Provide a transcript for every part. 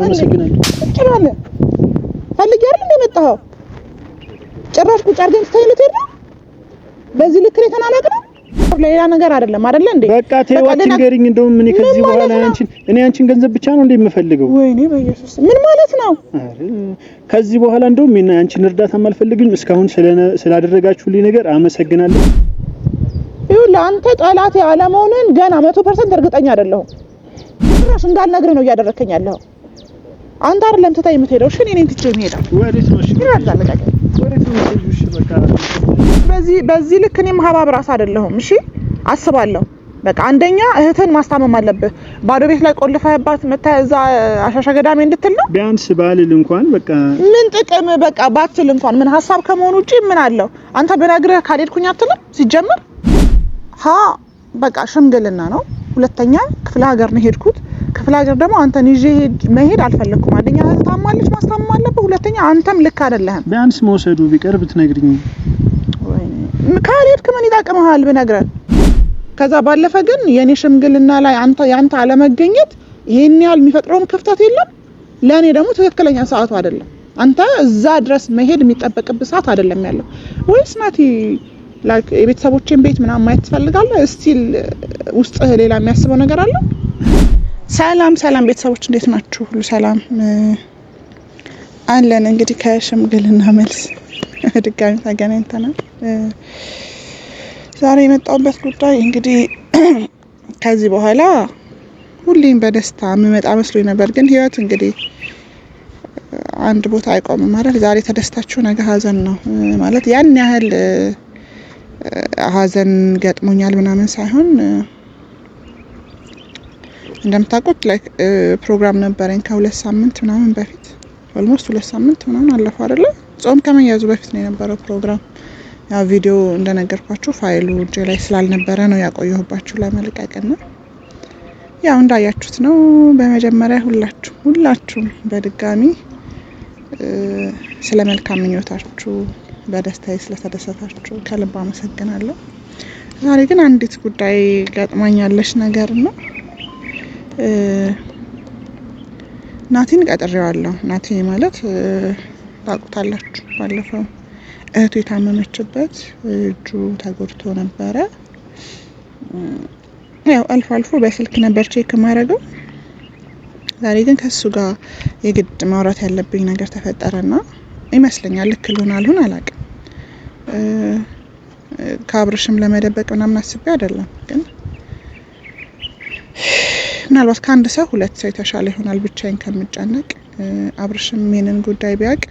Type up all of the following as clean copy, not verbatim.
አመሰግናለሁ። ጭራለ ፈልጌ አይደል እንደመጣው ጭራሽ ቁጭ አድርገን ተይሉት አይደል? በዚህ ልክ ነው ተናናቅነው ሌላ ነገር አይደለም አይደል እንዴ? በቃ ተይዋችን ገሪኝ እንደውም ምን ከዚህ በኋላ አንቺን ገንዘብ ብቻ ነው እንደምፈልገው። ወይኔ በኢየሱስ ምን ማለት ነው? ከዚህ በኋላ እንደውም አንቺን እርዳታ አልፈልግም። እስካሁን ስላደረጋችሁልኝ ነገር አመሰግናለሁ። ይኸውልህ አንተ ጠላቴ አለመሆንን ገና 100% እርግጠኛ አይደለሁም። ራስ እንዳልነግርህ ነው እያደረከኝ ያለው። አንተ አይደለም ትታይ የምትሄደው። እሺ እኔ ትቼ የምሄደው ወዴት ነው? እሺ ወዴት ነው? እሺ በቃ በዚህ ልክ እኔም ሀባብ ራስ አይደለሁም። እሺ አስባለሁ። በቃ አንደኛ እህትን ማስታመም አለብህ። ባዶ ቤት ላይ ቆልፈህባት መታዛ አሻሻ ገዳሜ እንድትል ነው። ቢያንስ ባልል እንኳን በቃ ምን ጥቅም በቃ ባትል እንኳን ምን ሐሳብ ከመሆኑ ውጪ ምን አለው? አንተ በነግረህ ካልሄድኩኝ አትልም ሲጀመር በቃ ሽምግልና ነው። ሁለተኛ ክፍለ ሀገር ነው ሄድኩት። ክፍለ ሀገር ደግሞ አንተን ይዤ መሄድ አልፈለኩም። አንደኛ ታማለች ማስታመም አለብህ። ሁለተኛ አንተም ልክ አይደለህም። ቢያንስ መውሰዱ ቢቀርብ ትነግሪኝ። ካልሄድክ ምን ይጠቅምሃል ብነግረህ? ከዛ ባለፈ ግን የኔ ሽምግልና ላይ ያንተ አለመገኘት ይሄን ያህል የሚፈጥረው ክፍተት የለም። ለኔ ደግሞ ትክክለኛ ሰዓቱ አይደለም። አንተ እዛ ድረስ መሄድ የሚጠበቅብህ ሰዓት አይደለም ያለው። ወይስ ናቲ ላይክ የቤተሰቦቼን ቤት ምናምን ማየት ትፈልጋለህ? ስቲል ውስጥ ሌላ የሚያስበው ነገር አለ? ሰላም ቤተሰቦች እንዴት ናችሁ? ሁሉ ሰላም አለን። እንግዲህ ከሽምግልና መልስ ድጋሚ ተገናኝተናል። ዛሬ የመጣሁበት ጉዳይ እንግዲህ ከዚህ በኋላ ሁሌም በደስታ የምመጣ መስሎኝ ነበር፣ ግን ህይወት እንግዲህ አንድ ቦታ አይቆምም ማለት ዛሬ ተደስታችሁ ነገ ሀዘን ነው ማለት ያን ያህል ሀዘን ገጥሞኛል ምናምን ሳይሆን እንደምታውቁት ላይክ ፕሮግራም ነበረኝ ከ2 ሳምንት ምናምን በፊት ኦልሞስት 2 ሳምንት ምናምን አለፈው አይደለ? ጾም ከመያዙ በፊት ነው የነበረው ፕሮግራም። ያው ቪዲዮ እንደነገርኳችሁ ፋይሉ እጄ ላይ ስላልነበረ ነው ያቆየሁባችሁ ለመልቀቅና ያው እንዳያችሁት ነው። በመጀመሪያ ሁላችሁም በድጋሚ ስለ መልካም ምኞታችሁ በደስታዬ ስለተደሰታችሁ ከልብ አመሰግናለሁ። ዛሬ ግን አንዲት ጉዳይ ገጥማኛለች ነገር ነው። ናቲን ቀጥሬዋለሁ። ናቲ ማለት ታውቁታላችሁ፣ ባለፈው እህቱ የታመመችበት እጁ ተጎድቶ ነበረ። ያው አልፎ በስልክ ነበር ቼክ ማድረገው። ዛሬ ግን ከሱ ጋር የግድ ማውራት ያለብኝ ነገር ተፈጠረና ይመስለኛል ልክ ልሆን አላውቅም። ከአብርሽም ለመደበቅ ምናምን አስቤ አይደለም፣ ግን ምናልባት ከአንድ ሰው 2 ሰው የተሻለ ይሆናል ብቻዬን ከምጨነቅ። አብርሽም የኔን ጉዳይ ቢያውቅ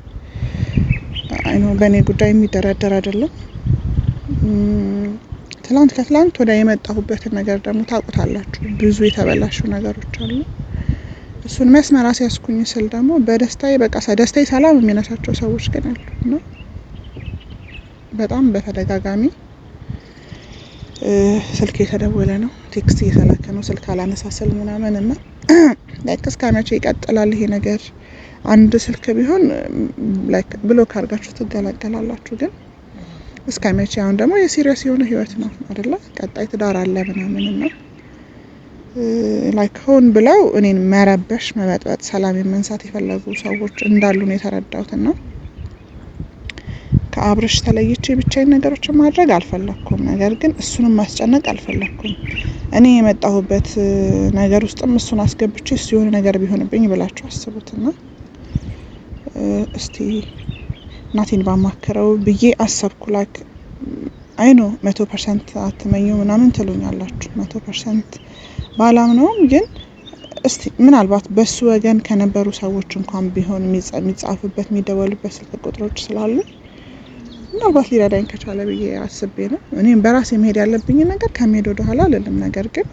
በእኔ ጉዳይ የሚደረደር አይደለም። ከትላንት ወደ የመጣሁበትን ነገር ደግሞ ታውቁታላችሁ። ብዙ የተበላሹ ነገሮች አሉ። እሱን መስመር አስያዝኩኝ ስል ደግሞ በደስታዬ ደስታዬ ሰላም የሚነሳቸው ሰዎች ግን አሉ እና በጣም በተደጋጋሚ ስልክ የተደወለ ነው፣ ቴክስት እየተላከ ነው፣ ስልክ አላነሳሰል ምናምን እና ላይክ እስከ መቼ ይቀጥላል ይሄ ነገር? አንድ ስልክ ቢሆን ላይክ ብሎክ አድርጋችሁ ትገላገላላችሁ፣ ግን እስከ መቼ? አሁን ደግሞ የሲሪየስ የሆነ ህይወት ነው አይደለ? ቀጣይ ትዳር አለ ምናምን እና ላይክ ሆን ብለው እኔን መረበሽ፣ መበጥበጥ፣ ሰላም መንሳት የፈለጉ ሰዎች እንዳሉ ነው የተረዳሁት እና ከአብርሽ ተለይቼ ብቻዬን ነገሮችን ማድረግ አልፈለኩም። ነገር ግን እሱንም ማስጨነቅ አልፈለኩም። እኔ የመጣሁበት ነገር ውስጥም እሱን አስገብቼ እሱ የሆነ ነገር ቢሆንብኝ ብላችሁ አስቡትና እስቲ ናቲን ባማከረው ብዬ አሰብኩ። ላይክ አይ ኖ 100% አትመኙ ምናምን ትሉኛላችሁ። 100% ባላምነውም ግን እስቲ ምናልባት በሱ ወገን ከነበሩ ሰዎች እንኳን ቢሆን የሚጻፍበት የሚደወሉበት ስልክ ቁጥሮች ስላሉ ምናልባት ሊረዳኝ ከቻለ ብዬ አስቤ ነው። እኔም በራሴ መሄድ ያለብኝ ነገር ከመሄድ ወደ ኋላ አልልም። ነገር ግን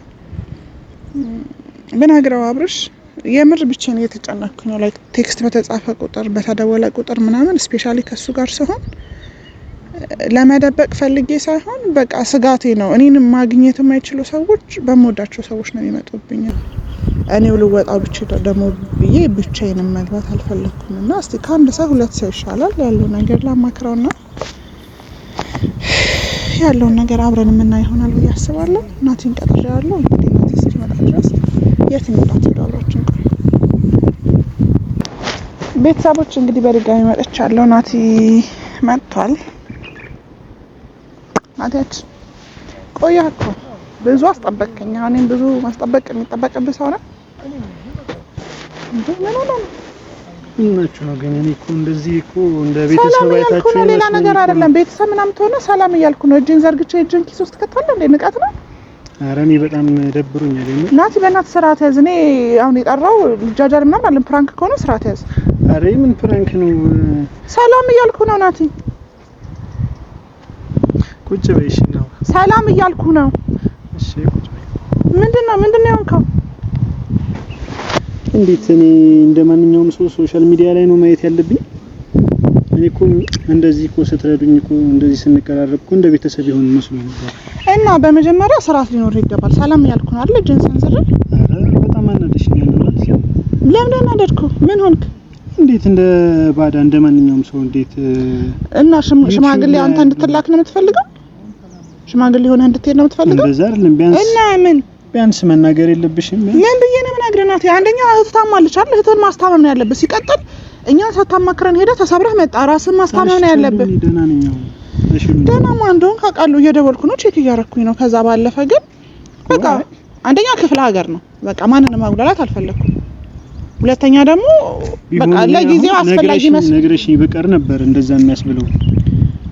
በነገረው አብርሽ የምር ብቻዬን እየተጨነኩኝ ነው። ላይክ ቴክስት በተጻፈ ቁጥር በተደወለ ቁጥር ምናምን ስፔሻሊ ከሱ ጋር ሲሆን ለመደበቅ ፈልጌ ሳይሆን በቃ ስጋቴ ነው። እኔን ማግኘት የማይችሉ ሰዎች በመወዳቸው ሰዎች ነው የሚመጡብኝ። እኔው ልወጣው ብቻ ደግሞ ብዬ ብቻዬን መግባት አልፈለኩም እና እስቲ ከአንድ ሰው 2 ሰው ይሻላል ያለው ነገር ላማክረውና ያለውን ነገር አብረን የምናይ ይሆናል ብዬ አስባለሁ። ናቲን ቀጥሬዋለሁ። እንግዲህ ናቲ እስኪመጣ ድረስ የት እንዳትሄዱ አብራችን ቆዩ። ቤተሰቦች እንግዲህ በድጋሚ መጥቻለሁ። ናቲ መጥቷል። ናቲያች ቆየህ እኮ ብዙ አስጠበቅከኝ። እኔም ብዙ ማስጠበቅ የሚጠበቅብህ ሰው ነህ እንዴ? ምን ሆነ ነው እናችሁ ነው ግን እኔ እኮ እንደዚህ እኮ እንደ ቤተሰብ አይታችሁ ነው ሌላ ነገር አይደለም። ቤተሰብ ምናምን ተሆነ ሰላም እያልኩ ነው። እጅን ዘርግቼ እጅን ኪስ ውስጥ ከተለ እንደ ንቀት ነው። ኧረ እኔ በጣም ደብሮኛል። ናቲ በእናትህ ስርዓት ያዝ። እኔ አሁን የጠራው ልጃጃል ምናምን አለን። ፕራንክ ከሆነ ስርዓት ያዝ። ኧረ ምን ፕራንክ ነው? ሰላም እያልኩ ነው ናቲ። ቁጭ በይሽ ነው። ሰላም እያልኩ ነው። እሺ ቁጭ በይ። ምንድነው የሆንከው? እንዴት እኔ እንደማንኛውም ሰው ሶሻል ሚዲያ ላይ ነው ማየት ያለብኝ? እኔ እኮ እንደዚህ እኮ ስትረዱኝ እኮ እንደዚህ ስንቀራረብ እኮ እንደ ቤተሰብ ይሆን መስሎ ነበር። እና በመጀመሪያ ስርዓት ሊኖር ይገባል። ሰላም እያልኩ ነው አይደል? እጅን ሰንዝር። ኧረ በጣም አናደሽኛል ማለት ነው። ለምን አናደድኩ? ምን ሆንክ? እንዴት እንደ ባዳ እንደማንኛውም ሰው እንዴት እና ሽማግሌ አንተ እንድትላክ ነው የምትፈልገው? ሽማግሌ ሆነ እንድትሄድ ነው የምትፈልገው? እንደዛ አይደለም። ቢያንስ መናገር የለብሽም? ምን ብዬ ነው የምናገረው? ናቲ አንደኛ እህት ታማለች አይደል? እህትን ማስታመም ነው ያለብህ። ሲቀጥል እኛን ሳታማክረን ሄደህ ተሰብረህ መጣ። ራስን ማስታመም ነው ያለብህ። ደህና ነኝ አሁን። እሺ ደህና ማን እንደሆንክ አውቃለሁ። እየደወልኩ ነው፣ ቼክ እያደረኩኝ ነው። ከዛ ባለፈ ግን በቃ አንደኛ ክፍለ ሀገር ነው። በቃ ማንንም ማጉላላት አልፈለኩም። ሁለተኛ ደግሞ በቃ ለጊዜው አስፈላጊ ነግረሽኝ በቀር ነበር እንደዛ የሚያስብለው።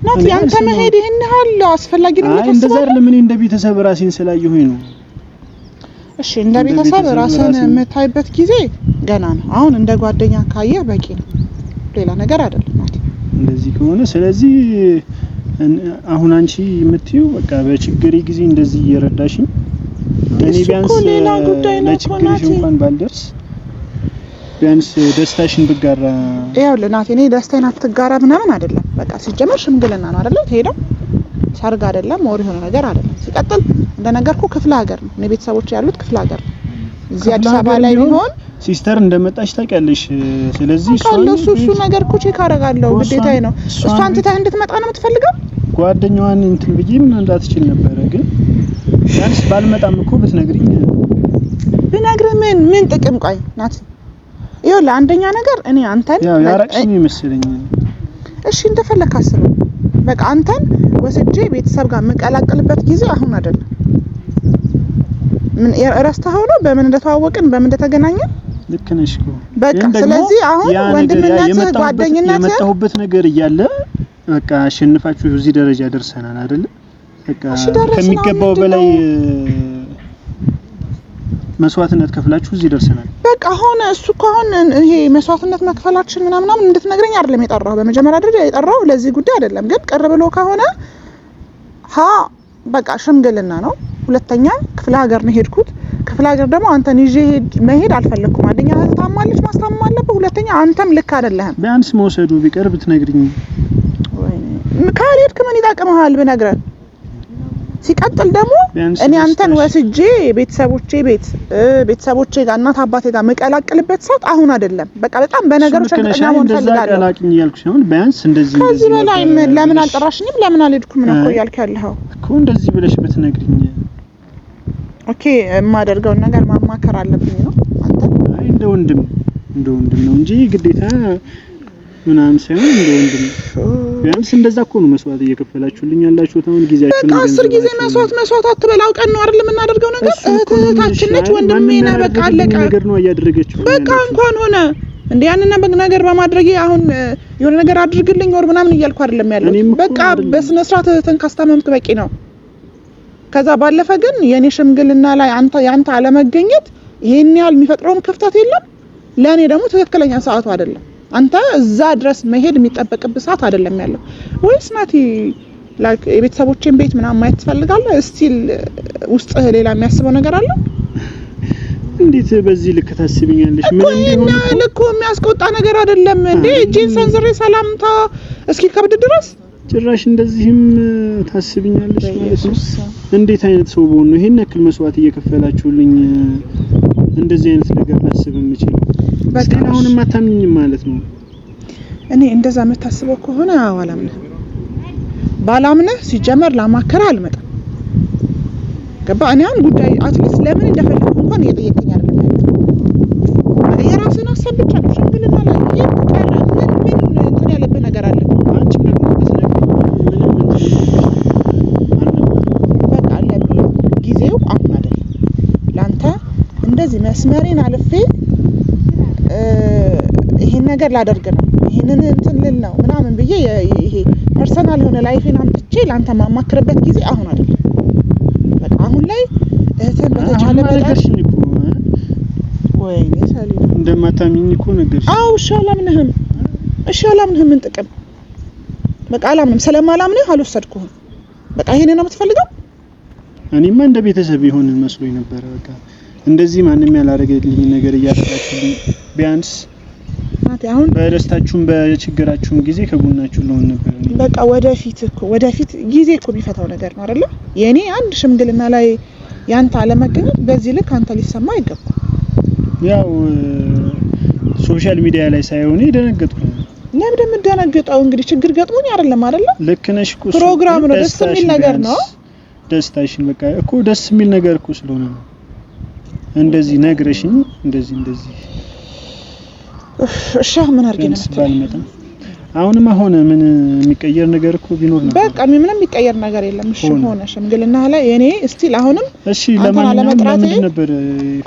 ናቲ አንተ መሄድ ይሄን ያህል አስፈላጊ ነው ማለት ነው? እንደዛ አይደለም። እኔ እንደ ቤተሰብ ራሴን ስላየሁኝ ነው። እሺ እንደ ቤተሰብ ራስን የምታይበት ጊዜ ገና ነው። አሁን እንደ ጓደኛ ካየህ በቂ ነው። ሌላ ነገር አይደለም ናቲ። እንደዚህ ከሆነ ስለዚህ አሁን አንቺ የምትይው በቃ በችግሬ ጊዜ እንደዚህ እየረዳሽኝ እኔ ቢያንስ ሌላ ጉዳይ ነው እኮ ናቲ። እንኳን ባልደርስ ቢያንስ ደስታሽን ብጋራ። ይኸውልህ ናቲ እኔ ደስታዬን አትጋራ ምናምን አይደለም። በቃ ሲጀመር ሽምግልና ነው አይደል? ትሄደው ሰርግ አይደለም፣ ወር የሆነ ነገር አይደለም። ሲቀጥል እንደነገርኩ ክፍለ ሀገር ነው። እኔ ቤተሰቦች ያሉት ክፍለ ሀገር ነው። እዚህ አዲስ አበባ ላይ ቢሆን ሲስተር እንደመጣች ታውቂያለሽ። ስለዚህ እሱ ነገር እኮ ቼክ አደርጋለሁ፣ ግዴታዬ ነው። እሷን ትተህ እንድትመጣ ነው የምትፈልገው? ጓደኛዋን እንትን ብዬ ምን እንዳትችል ነበረ። ግን ቢያንስ ባልመጣም እኮ ብትነግሪኝ። ብነግርህ ምን ጥቅም? ቆይ ናቲ ይኸውልህ አንደኛ ነገር እኔ አንተን ያራቅሽኝ ይመስለኝ። እሺ እንደፈለክ አስበው። በቃ አንተን ወስጄ ቤተሰብ ጋር የምቀላቀልበት ጊዜ አሁን አይደለም። ምን ረስተኸው ነው በምን እንደተዋወቅን በምን እንደተገናኘን? ልክ ነሽ እኮ በቃ ስለዚህ አሁን ወንድምነት ጓደኝነት የመጣሁበት ነገር እያለ በቃ አሸንፋችሁ እዚህ ደረጃ ደርሰናል አይደል? በቃ ከሚገባው በላይ መስዋዕትነት ከፍላችሁ እዚህ ደርሰናል። በቃ ሆነ እሱ እኮ አሁን ይሄ መስዋዕትነት መክፈላችን ምናምን እንድትነግረኝ አይደለም የጠራው። በመጀመሪያ ደረጃ የጠራው ለዚህ ጉዳይ አይደለም። ግን ቅር ብሎ ከሆነ በቃ ሽምግልና ነው። ሁለተኛ ክፍለ ሀገር ነው ሄድኩት። ክፍለ ሀገር ደግሞ አንተን ይዤ መሄድ አልፈለኩም። አንደኛ ታማለች፣ ማስታመም አለብህ። ሁለተኛ አንተም ልክ አይደለህም። ቢያንስ መውሰዱ ቢቀር ብትነግሪኝ። ወይኔ ካልሄድክ ምን ይጠቅምሃል ብነግረን? ሲቀጥል ደግሞ እኔ አንተን ወስጄ ቤተሰቦቼ ጋር እናት አባቴ ጋር መቀላቀልበት ሰዓት አሁን አይደለም። በቃ በጣም በነገሮች ተጠቅመህ መሆን ፈልጋለሁ። ቀላቅኝ እያልኩሽ ነው። ቢያንስ እንደዚህ ከዚህ በላይ ለምን አልጠራሽኝም? ለምን አልሄድኩም ነው እኮ እያልክ ያለኸው እኮ። እንደዚህ ብለሽ ብትነግሪኝ። ኦኬ የማደርገውን ነገር ማማከር አለብኝ ነው አንተ? አይ እንደ ወንድም ነው እንጂ ግዴታ ምናምን ሳይሆን እንደ ወንድም ቢያንስ እንደዛ እኮ ነው መስዋዕት እየከፈላችሁልኝ ያላችሁት። አሁን ጊዜያችሁን በቃ 10 ጊዜ መስዋዕት አትበል። አውቀን ነው አይደል የምናደርገው ነገር። እህታችን ነች፣ ወንድሜ ነው። በቃ አለቀ ነገር ነው እያደረገችው። በቃ እንኳን ሆነ እንዴ ያንን ነገር በማድረጌ አሁን የሆነ ነገር አድርግልኝ ወር ምናምን እያልኩ አይደለም ያለው። በቃ በስነ ስርዓት እህትን ካስታመምክ በቂ ነው። ከዛ ባለፈ ግን የኔ ሽምግልና ላይ ያንተ አለመገኘት ይሄን ያህል የሚፈጥረው ክፍተት የለም። ለኔ ደግሞ ትክክለኛ ሰዓቱ አይደለም። አንተ እዛ ድረስ መሄድ የሚጠበቅብህ ሰዓት አይደለም ያለው። ወይስ ናቲ ላይክ የቤተሰቦቼን ቤት ምናምን ማየት ትፈልጋለህ? ስቲል ውስጥህ ሌላ የሚያስበው ነገር አለ? እንዴት በዚህ ልክ ታስቢኛለሽ? ምን እንደሆነ ልክ የሚያስቆጣ ነገር አይደለም እንዴ? እጄን ሰንዝሬ ሰላምታ እስኪ ከብድ ድረስ ጭራሽ እንደዚህም ታስቢኛለሽ ማለት ነው? እንዴት አይነት ሰው በሆነ ነው ይሄን ያክል መስዋዕት እየከፈላችሁልኝ እንደዚህ አይነት ነገር ላስብ የምችለው? በቃ አሁንም አታምኝም ማለት ነው? እኔ እንደዛ የምታስበው ከሆነ አላምነህ። ባላምነህ ሲጀመር ላማከራ አልመጣም። ገባ? እኔ አሁን ጉዳይ አትሊስት ለምን እንደፈለኩ እንኳን እየጠየቀኝ አይደለም ያለው። የራስን ሀሳብ ብቻ ነው ሽምግልና ላይ መስመሬን አልፌ ይሄን ነገር ላደርግ ነው ይሄንን እንትን ልል ነው ምናምን ብዬ ይሄ ፐርሰናል የሆነ ላይፌን አምጥቼ ላንተ ማማክርበት ጊዜ አሁን አይደለም። በቃ አሁን ላይ እህትን በተቻለ ነገርሽኝ እኮ ወይኔ ሰሊም እንደማታምኚኝ እኮ ነገርሽ። አው እሺ አላምንህም ምን ጥቅም በቃ አላምንም። ስለማላምንህ አልወሰድኩህም። በቃ ይሄንን ነው የምትፈልገው? እኔማ እንደ ቤተሰብ ይሆን መስሎኝ ነበር። በቃ እንደዚህ ማንንም ያላረገልኝ ነገር እያደረጋችሁልኝ ቢያንስ ናቲ አሁን በደስታችሁም በችግራችሁም ጊዜ ከጎናችሁ ልሆን ነበር። በቃ ወደፊት ጊዜ እኮ የሚፈታው ነገር ነው አይደለ? የኔ አንድ ሽምግልና ላይ ያንተ አለመገኘት በዚህ ልክ አንተ ሊሰማ አይገባም። ያው ሶሻል ሚዲያ ላይ ሳይሆን ደነገጥኩ። ለምን እንደምደነግጠው እንግዲህ ችግር ገጥሞኝ አይደለም አይደለ? ልክ ነሽ እኮ ፕሮግራም ነው ደስ የሚል ነገር ነው። ደስታሽን በቃ እኮ ደስ የሚል ነገር እኮ ስለሆነ ነው እንደዚህ ነግረሽኝ እንደዚህ እሺ ምን አድርጌ ነው ባልመጣ አሁንም ሆነ ምን የሚቀየር ነገር እኮ ቢኖር ነው። በቃ ምንም የሚቀየር ነገር የለም። እሺ ሆነ ሽምግልና ላይ እኔ ስቲል አሁንም እሺ ለማንኛውም ነበር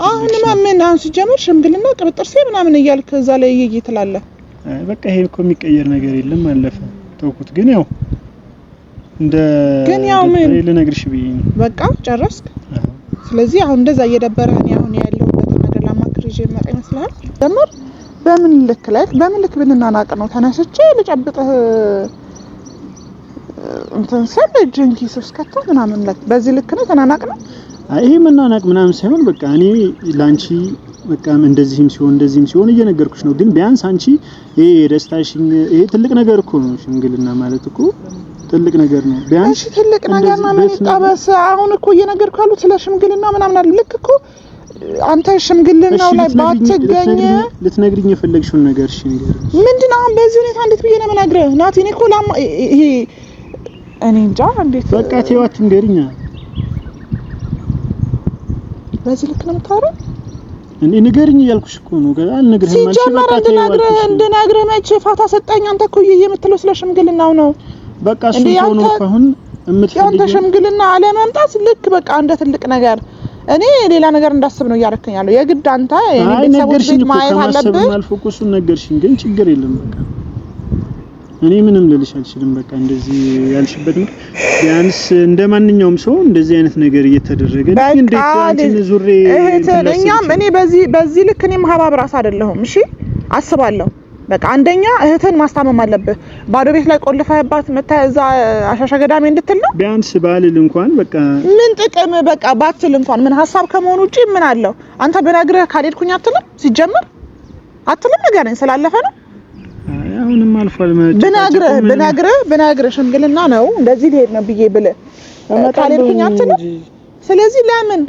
አሁንም ምን አሁን ሲጀምር ሽምግልና ቅብጥርሴ ምናምን እያልክ እዛ ላይ እየተላለፈ በቃ ይሄ እኮ የሚቀየር ነገር የለም አለፈ ተውኩት። ግን ያው ምን ልነግርሽ ብዬ ነው። በቃ ጨረስክ? ስለዚህ አሁን እንደዛ እየደበረኝ አሁን ያለውበት ነገር ላማክር ይዤ መጣ ይመስላል። ደምር በምን ልክ ብንናናቅ ነው ተነስቼ ልጨብጥህ እንትን ሰለ ጅንኪስ እስከታ ምናምን ለክ በዚህ ልክ ነው ተናናቅ ነው? ይሄ መናናቅ ምናምን ሳይሆን በቃ እኔ ላንቺ በቃ እንደዚህም ሲሆን እየነገርኩሽ ነው። ግን ቢያንስ አንቺ ይሄ የደስታሽኝ ይሄ ትልቅ ነገር እኮ ነው። ሽምግልና ማለት እኮ ትልቅ ነገር ነው። ቢያንስ ትልቅ ነገር ነው። ለጣበስ አሁን እኮ እየነገርኩ ያሉት ስለ ሽምግልና ምናምን አይደል? ልክ እኮ አንተ ሽምግልናው ላይ ባትገኝ ልትነግሪኝ የፈለግሽውን ነገር እሺ ንገሪኝ። ምንድነው አሁን በዚህ ሁኔታ እንዴት ብዬ ነው የምነግርህ? ናቲ እኔ እኮ ይሄ እኔ እንጃ እንዴት በቃ ተይዋት ንገሪኝ። በዚህ ልክ ነው የምታወራው? እኔ ንገሪኝ እያልኩሽ እኮ ነው። አልነግርህም ማለት በቃ እንድነግርህ መቼ ፋታ ሰጠኝ? አንተ እኮ የምትለው ስለ ሽምግልናው ነው። በቃ እሱ ነው አሁን አንተ ሽምግልና አለመምጣት ልክ በቃ እንደ ትልቅ ነገር እኔ ሌላ ነገር እንዳስብ ነው እያረከኝ ያለው። የግድ አንተ የቤተሰቦች ቤት ማየት አለብህ። አልፎ እኮ እሱን ነገርሽኝ፣ ግን ችግር የለም በቃ እኔ ምንም ልልሽ አልችልም። በቃ እንደዚህ ያልሽበት ነው ቢያንስ እንደማንኛውም ሰው እንደዚህ አይነት ነገር እየተደረገ እንዴት አንቺን ዙሬ እኛም እኔ በዚህ ልክ እኔ ማህባብ ራስ አይደለሁም። እሺ አስባለሁ። በቃ አንደኛ እህትን ማስታመም አለብህ። ባዶ ቤት ላይ ቆልፈህባት መታዛ አሻሻ ገዳሜ እንድትል ነው። ቢያንስ ባልል እንኳን በቃ ምን ጥቅም በቃ ባትል እንኳን ምን ሐሳብ ከመሆኑ ውጪ ምን አለው? አንተ በነግረህ ካልሄድኩኝ አትልም? ሲጀመር አትልም ንገረኝ ስላለፈ ነው። አሁንም አልፏል ማለት ብነግርህ ሽምግልና ነው እንደዚህ ሊሄድ ነው ብዬ ብለ ካልሄድኩኝ አትልም? ስለዚህ ለምን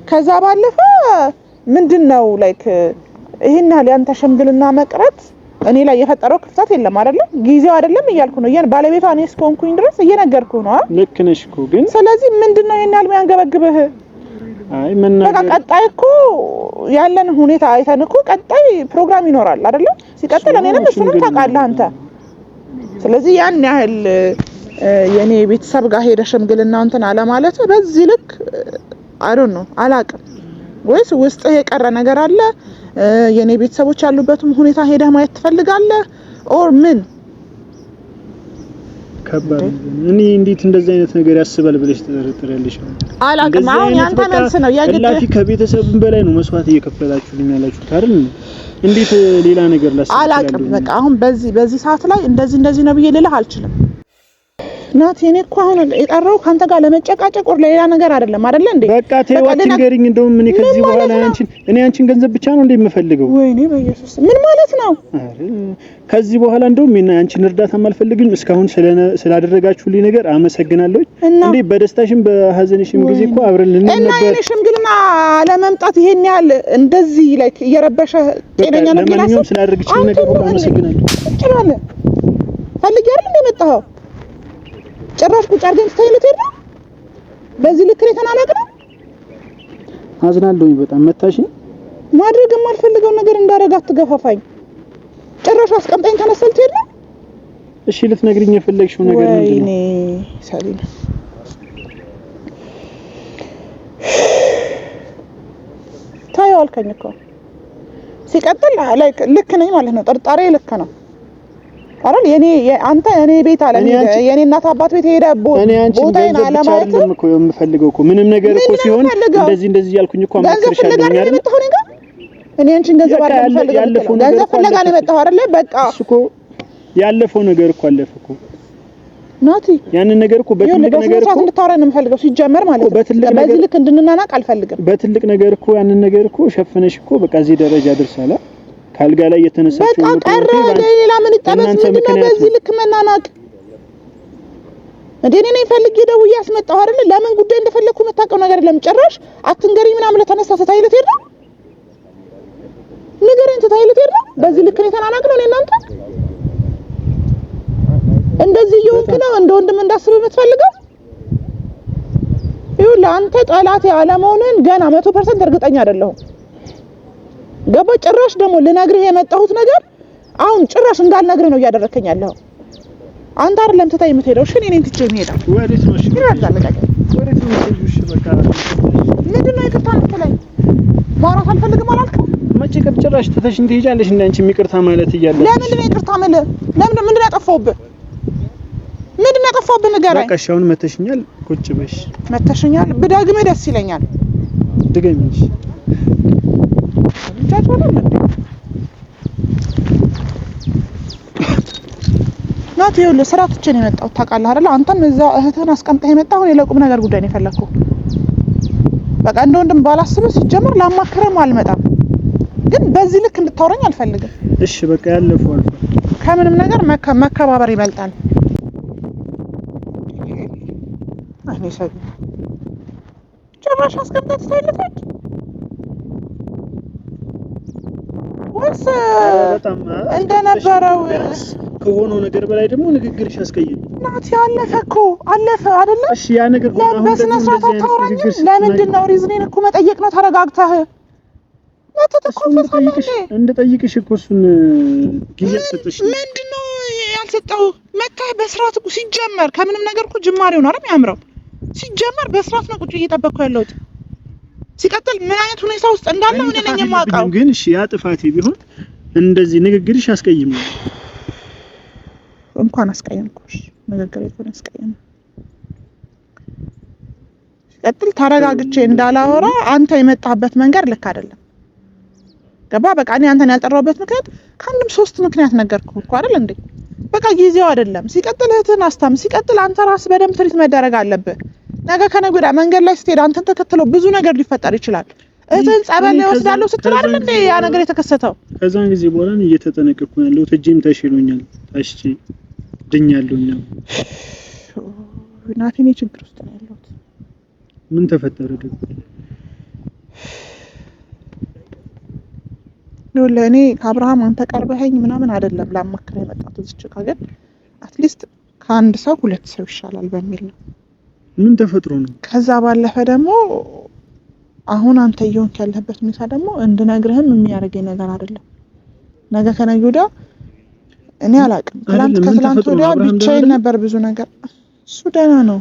ከዛ ባለፈ ምንድነው ላይክ ይሄን ያህል ያንተ ሽምግልና መቅረት እኔ ላይ የፈጠረው ክፍተት የለም አይደል? ጊዜው አይደለም እያልኩ ነው። ባለቤቷ እኔ እስከሆንኩኝ ድረስ እየነገርኩ ነው። ልክ ነሽ እኮ ግን ስለዚህ ምንድነው ይሄን ያህል የሚያንገበግብህ? አይ በቃ ቀጣይ እኮ ያለን ሁኔታ አይተን እኮ ቀጣይ ፕሮግራም ይኖራል አይደል? ሲቀጥል እኔንም እሱንም ታውቃለህ አንተ። ስለዚህ ያን ያህል የኔ ቤተሰብ ጋር ሄደ ሽምግልና እንትን አለ ማለት በዚህ ልክ አይ ዶንት ኖ አላቅም። ወይስ ውስጥ የቀረ ነገር አለ? የኔ ቤተሰቦች ያሉበትም ሁኔታ ሄደህ ማየት ትፈልጋለህ ኦር ምን? ከባድ እኔ እንዴት እንደዚህ አይነት ነገር ያስባል ብለሽ ተጠረጥሪያለሽ? አላቅም። አሁን ያንተ መልስ ነው የግድ ላፊ ከቤተሰብም በላይ ነው መስዋዕት እየከፈላችሁልኝ ያላችሁት አይደል? እንዴት ሌላ ነገር ላስብ አላቅም። በቃ አሁን በዚህ ሰዓት ላይ እንደዚህ ነው ብዬ ልልህ አልችልም። ናቲ እኔ እኮ አሁን የጠራው ካንተ ጋር ለመጨቃጨቅ ወር ለሌላ ነገር አይደለም አይደል እንዴ? በቃ ተይዋት ንገሪኝ። እንደውም እኔ ከዚህ በኋላ አንቺን ገንዘብ ብቻ ነው እንደምፈልገው። ወይኔ በኢየሱስ ምን ማለት ነው? ከዚህ በኋላ እንደውም አንቺን እርዳታ አልፈልግም። እስካሁን ስላደረጋችሁልኝ ነገር አመሰግናለሁ። እንዴ በደስታሽም በሐዘንሽም ጊዜ እኮ አብረን ልንነበር እና የኔ ሽምግልና ለመምጣት ይሄን ያህል እንደዚህ ላይክ እየረበሸ ጤነኛ ነው ብላስ ለማንኛውም ስላደረግችልኝ ነገር ሁሉ አመሰግናለሁ። ጭራለ ፈልጌ አይደል እንደመጣው ጭራሽ ቁጭ አድርገን ስታይለት ሄደ። በዚህ ልክ ላይ ተናናቅነው። አዝናለሁኝ በጣም መታሽኝ። ማድረግ የማልፈልገው ነገር እንዳረጋት ትገፋፋኝ። ጭራሽ አስቀምጠኝ ተነስተልት ሄደ። እሺ ልትነግሪኝ የፈለግሽው ነገር ምንድነው? ወይኔ ሰሊም ታየዋለህ አልከኝ እኮ ሲቀጥል ላይክ ልክ ነኝ ማለት ነው ጥርጣሬ ልክ ነው አይደል የኔ አንተ እኔ ቤት አለ የኔ እናት አባት ቤት ሄደ ቦታዬን አለማየት እኮ የምፈልገው እኮ ምንም ነገር እኮ ሲሆን እንደዚህ ያልኩኝ እኮ አማክርሻለሁ አይደል እኔ አንቺን ገንዘብ አይደለም ፈልገው ገንዘብ ፍለጋ ነው የመጣው አይደል በቃ እሱ እኮ ያለፈው ነገር እኮ አለፈ እኮ ናቲ ያንን ነገር እኮ በትልቅ ነገር እኮ እንድታወራ ነው የምፈልገው ሲጀመር ማለት ነው በዚህ ልክ እንድንናናቅ አልፈልግም በትልቅ ነገር እኮ ያንን ነገር እኮ ሸፍነሽ እኮ በቃ እዚህ ደረጃ ደርሳላ ካልጋ ላይ የተነሳችው ነው በቃ ቀረ ሌላ ምን ይጠበስ ምንድነው በዚህ ልክ መናናቅ እኔ ነኝ ፈልጌ ደውዬ ያስመጣው አይደል ለምን ጉዳይ እንደፈለኩ መታቀው ነገር የለም ጭራሽ አትንገሪ ምናምን ለተነሳ ተታይለት ይሄድ ንገረኝ ተታይለት ይሄድ በዚህ ልክ ነው የተናናቅነው እኔ እናንተ እንደዚህ ይሁን ነው እንደ ወንድም እንዳስብ የምትፈልገው ይሁን ለአንተ ጠላት ያለመሆንን ገና 100% እርግጠኛ አይደለሁም ገባ ጭራሽ ደግሞ ልነግርህ የመጣሁት ነገር አሁን ጭራሽ እንዳልነግርህ ነው እያደረከኝ ያለው አንተ አይደለም ተታይ የምትሄደው እሺ እኔን ትቼ የምሄደው ወዴት ነው እሺ ወዴት ነው እሺ በቃ ምንድነው ይቅርታ የምትለኝ ማውራት አልፈልግም አላልክም መቼ ጭራሽ ተተሽ እንትሄጃለሽ እንደ አንቺ ይቅርታ ማለት እያለ ለምንድነው ይቅርታ ማለት ምንድነው ያጠፋውብህ ምንድነው ያጠፋውብህ ንገረኝ በቃ ሻውን መተሽኛል ቁጭ በሽ መተሽኛል ብዳግምህ ደስ ይለኛል ድገሚሽ ናቲ ይኸውልህ ስራ ትቼ ነው የመጣሁት ታውቃለህ አይደል አንተም እዛ እህትህን አስቀምጠህ የመጣኸው የለቁም ነገር ጉዳይ ነው የፈለኩት በቃ እንደ ወንድም ባላስብህ ሲጀምር ላማክረም አልመጣም ግን በዚህ ልክ እንድታወራኝ አልፈልግም እሺ በቃ ያለፈው አልፎ ከምንም ነገር መከባበር ይበልጣል እኔ ሰው ጭራሽ አስቀምጠህ ትታይለታች ወስ በጣም እንደነበረው ከሆነው ነገር በላይ ደግሞ ንግግርሽ ያስቀይም ናቲ አለፈ እኮ አለፈ አይደለ እሺ ያ ነገር አሁን በስነ ስርዓት አታወራኝ ለምንድነው ሪዝኔን እኮ መጠየቅ ነው ተረጋግተህ እንደጠይቅሽ እኮ እሱን ጊዜ ሰጥሽ ምንድነው ያልሰጠው መጣህ በስርዓት እኮ ሲጀመር ከምንም ነገር እኮ ጅማሬው ነው አይደል ያምረው ሲጀመር በስርዓት ነው ቁጭ እየጠበቅኩ ያለሁት ሲቀጥል ምን አይነት ሁኔታ ውስጥ እንዳለው እኔ ነኝ የማውቀው ግን እሺ ያ ጥፋቴ ቢሆን እንደዚህ ንግግርሽ ያስቀይማል እንኳን አስቀየምኩሽ ንግግር ይሁን አስቀየም ሲቀጥል ተረጋግቼ እንዳላወራ አንተ የመጣበት መንገድ ልክ አይደለም ገባ በቃ እኔ አንተን ያልጠራሁበት ምክንያት ከአንድም 3 ምክንያት ነገርኩህ እኮ አይደል እንዴ በቃ ጊዜው አይደለም ሲቀጥል እህትን አስታም ሲቀጥል አንተ ራስ በደንብ ትሪት መደረግ አለብህ ነገ ከነገ ወዲያ መንገድ ላይ ስትሄድ አንተን ተከትሎ ብዙ ነገር ሊፈጠር ይችላል እህትን ጸበል ይወስዳለሁ ስትል አይደል እንዴ ያ ነገር የተከሰተው ከዛን ጊዜ በኋላ ነው እየተጠነቀቅኩ ያለው እጄም ተሽሎኛል ታሽቼ ድኛለሁኝ ናቲኔ ችግር ውስጥ ነው ያለሁት ምን ተፈጠረ ደግሞ ነው ለኔ ከአብርሃም አንተ ቀርበኸኝ ምናምን አይደለም ላማክር የመጣሁት እዚህ ጋር አትሊስት ከአንድ ሰው 2 ሰው ይሻላል በሚል ነው ምን ተፈጥሮ ነው ከዛ ባለፈ ደግሞ አሁን አንተ እየሆንክ ያለህበት ሁኔታ ደግሞ እንድነግርህም የሚያደርገኝ ነገር አይደለም ነገ ከነገ ወዲያ እኔ አላውቅም ከትላንት ወዲያ ብቻዬን ነበር ብዙ ነገር እሱ ደህና ነው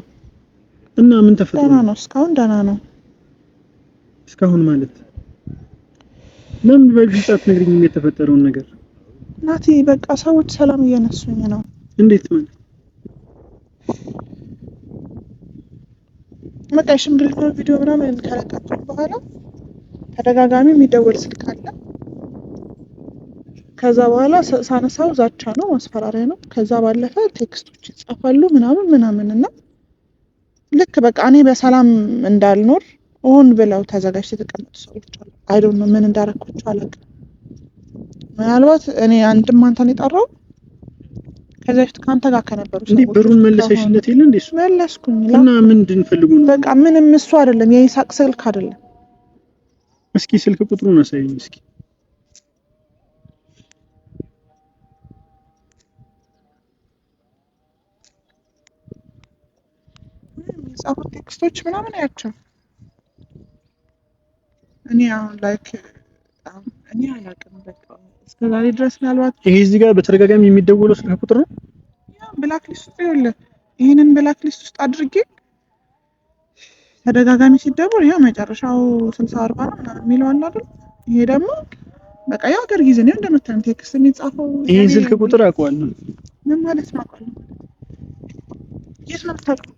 እና ምን ተፈጥሮ ደህና ነው እስካሁን ደህና ነው እስካሁን ማለት ለምን በዚህ ሰዓት ነግሪኝ የተፈጠረውን ነገር ናቲ በቃ ሰዎች ሰላም እየነሱኝ ነው እንዴት ማለት በቃ ሽምግልና ቪዲዮ ምናምን ከለቀቁ በኋላ ተደጋጋሚ የሚደወል ስልክ አለ ከዛ በኋላ ሳነሳው ዛቻ ነው ማስፈራሪያ ነው ከዛ ባለፈ ቴክስቶች ይጻፋሉ ምናምን ልክ በቃ እኔ በሰላም እንዳልኖር ኦን ብለው ተዘጋጅተው የተቀመጡ ሰዎች አሉ አይ ዶንት ኖ ምን እንዳረኩት አላውቅም ምናልባት እኔ አንድም አንተን የጠራው ከዛ በፊት ካንተ ጋር ከነበሩ ሰዎች ብሩን መለሰሽለት ይል እንዴ እሱ መለስኩኝ እና ምንድን ፈልጉ ነው በቃ ምንም እሱ አይደለም የይሳቅ ስልክ አይደለም እስኪ ስልክ ቁጥሩን አሳየኝ እስኪ ጻፉት ቴክስቶች ምናምን ያቸው እኔ አሁን ላይክ እኔ አላውቅም በቃ እስከዛሬ ድረስ ምናልባት ይሄ እዚህ ጋር በተደጋጋሚ የሚደወለው ስልክ ቁጥር ነው ያ ብላክ ሊስት ውስጥ ይኸውልህ ይሄንን ብላክ ሊስት ውስጥ አድርጌ ተደጋጋሚ ሲደወል ይሄ መጨረሻው 60 40 ነው ምናምን የሚለው አለ አይደል ይሄ ደግሞ በቃ ያው ሀገር ጊዜ ነው እንደምታዩት ቴክስት የሚጻፈው ይሄ ስልክ ቁጥር አውቀዋለሁ ምን ማለት ነው አውቀዋለሁ የት ነው የምታውቀው